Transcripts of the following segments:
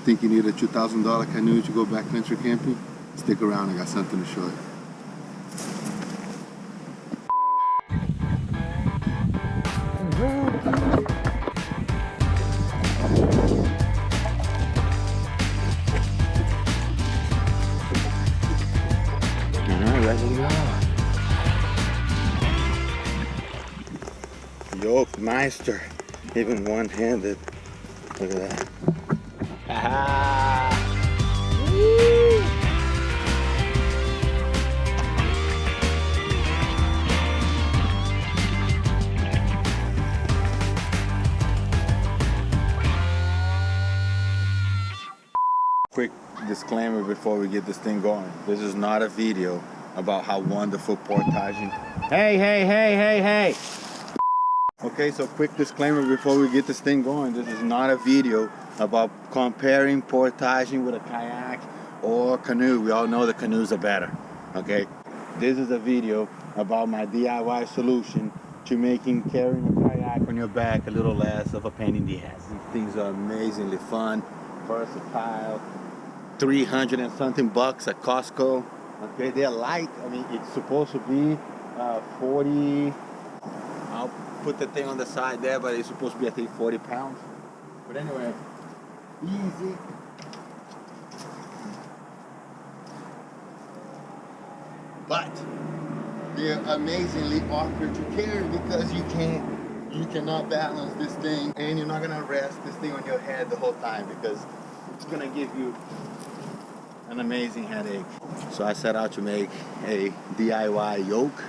think you need a $2,000 canoe to go backcountry camping? Stick around, I got something to show you. Yokemeister, even one-handed. Look at that. Ah! Quick disclaimer before we get this thing going. This is not a video about how wonderful portaging. Hey! Okay, so quick disclaimer before we get this thing going. This is not a video about comparing portaging with a kayak or canoe. We all know the canoes are better, okay? This is a video about my DIY solution to making carrying a kayak on your back a little less of a pain in the ass. These things are amazingly fun, versatile, 300 and something bucks at Costco. Okay, they're light. I mean, it's supposed to be 40. I'll put the thing on the side there, but it's supposed to be, I think, 40 pounds. But anyway, easy. But they're amazingly awkward to carry because you cannot balance this thing, and you're not gonna rest this thing on your head the whole time because it's gonna give you an amazing headache. So I set out to make a DIY yoke,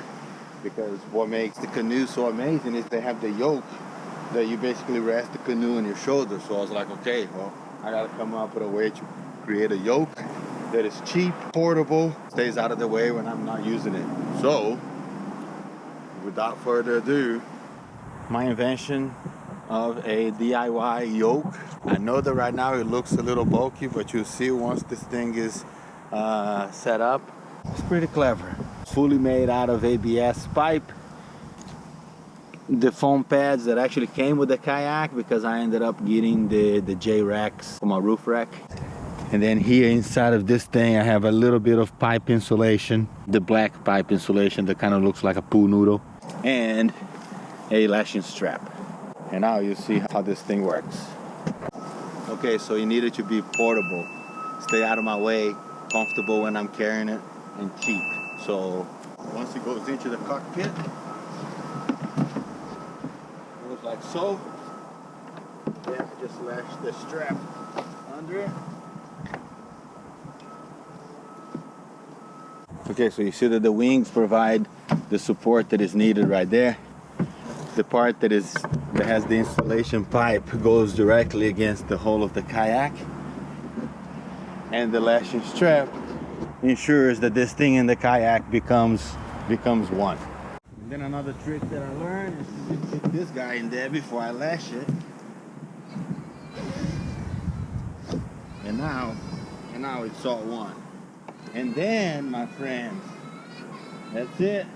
because what makes the canoe so amazing is they have the yoke that you basically rest the canoe on your shoulders. So I was like, okay, well, I gotta come up with a way to create a yoke that is cheap, portable, stays out of the way when I'm not using it. So, without further ado, my invention of a DIY yoke. I know that right now it looks a little bulky, but you'll see once this thing is set up, it's pretty clever. Fully made out of ABS pipe. The foam pads that actually came with the kayak, because I ended up getting the J-racks for my roof rack. And then here inside of this thing I have a little bit of pipe insulation, the black pipe insulation that kind of looks like a pool noodle, and a lashing strap. And now you see how this thing works. Okay, so you need it to be portable, stay out of my way, comfortable when I'm carrying it, and cheap. So once it goes into the cockpit, it goes like so. Then I just lash the strap under it. Okay, so you see that the wings provide the support that is needed right there. The part that has the insulation pipe goes directly against the hull of the kayak, and the lashing strap ensures that this thing in the kayak becomes one. And then another trick that I learned is to put this guy in there before I lash it. And now it's all one. And then, my friends, that's it.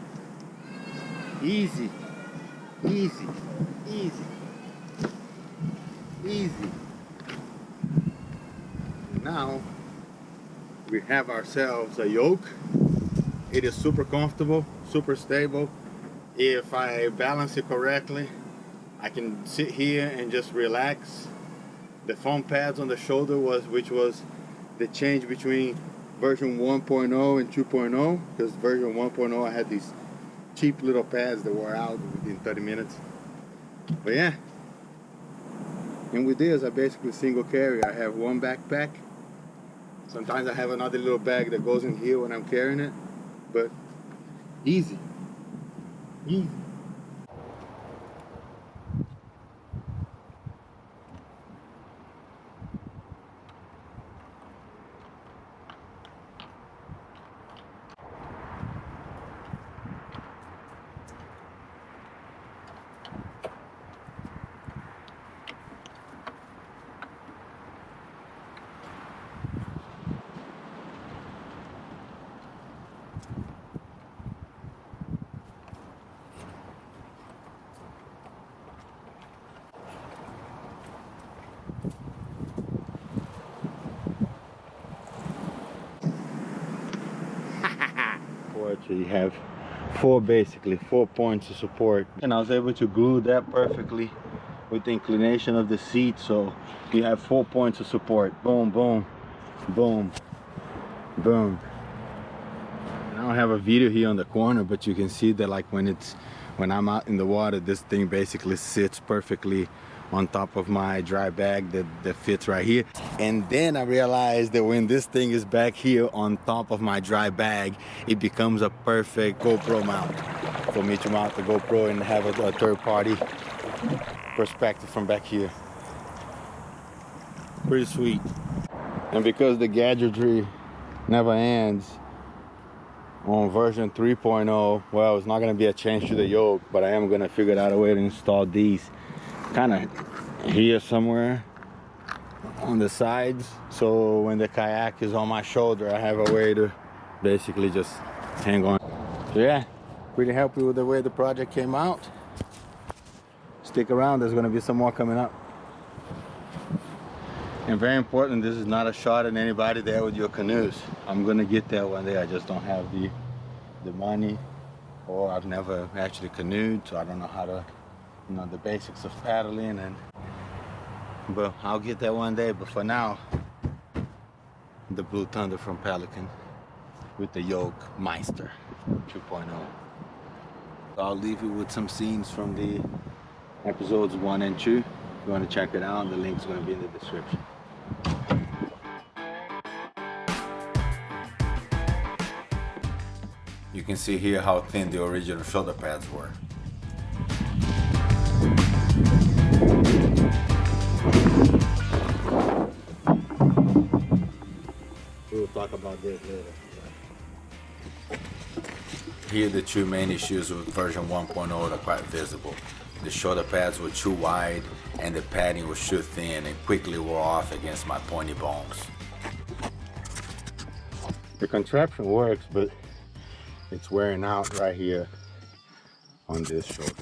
Easy. Easy. Now we have ourselves a yoke. It is super comfortable, super stable. If I balance it correctly, I can sit here and just relax. The foam pads on the shoulder which was the change between version 1.0 and 2.0, because version 1.0 I had these cheap little pads that wore out within 30 minutes. But yeah, and with this I basically single carry. I have one backpack. Sometimes I have another little bag that goes in here when I'm carrying it, but easy. So you have basically four points of support, and I was able to glue that perfectly with the inclination of the seat, so you have 4 points of support. Boom, boom, boom, boom. And I don't have a video here on the corner, but you can see that like when I'm out in the water, this thing basically sits perfectly on top of my dry bag that fits right here. And then I realized that when this thing is back here on top of my dry bag, it becomes a perfect GoPro mount for me to mount the GoPro and have a third party perspective from back here. Pretty sweet. And because the gadgetry never ends, on version 3.0, well, it's not going to be a change to the yoke, but I am going to figure out a way to install these kind of here somewhere on the sides, so when the kayak is on my shoulder, I have a way to basically just hang on. So yeah, pretty happy with the way the project came out. Stick around, there's going to be some more coming up. And very important, this is not a shot at anybody there with your canoes. I'm going to get there one day. I just don't have the money, or I've never actually canoed, so I don't know how to, you know, the basics of paddling, but I'll get there one day. But for now, the Blue Thunder from Pelican with the Yokemeister 2.0. So I'll leave you with some scenes from the episodes 1 and 2. If you want to check it out, the link's going to be in the description. You can see here how thin the original shoulder pads were. We'll talk about this later. Here the two main issues with version 1.0 are quite visible. The shoulder pads were too wide and the padding was too thin and quickly wore off against my pointy bones. The contraption works, but it's wearing out right here on this shoulder.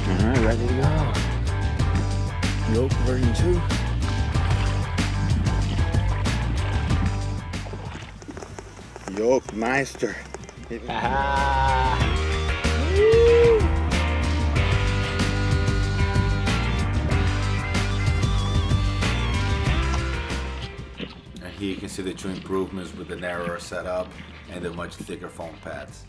Alright, ready to go. Yoke version 2. Yokemeister. And here you can see the two improvements with the narrower setup and the much thicker foam pads.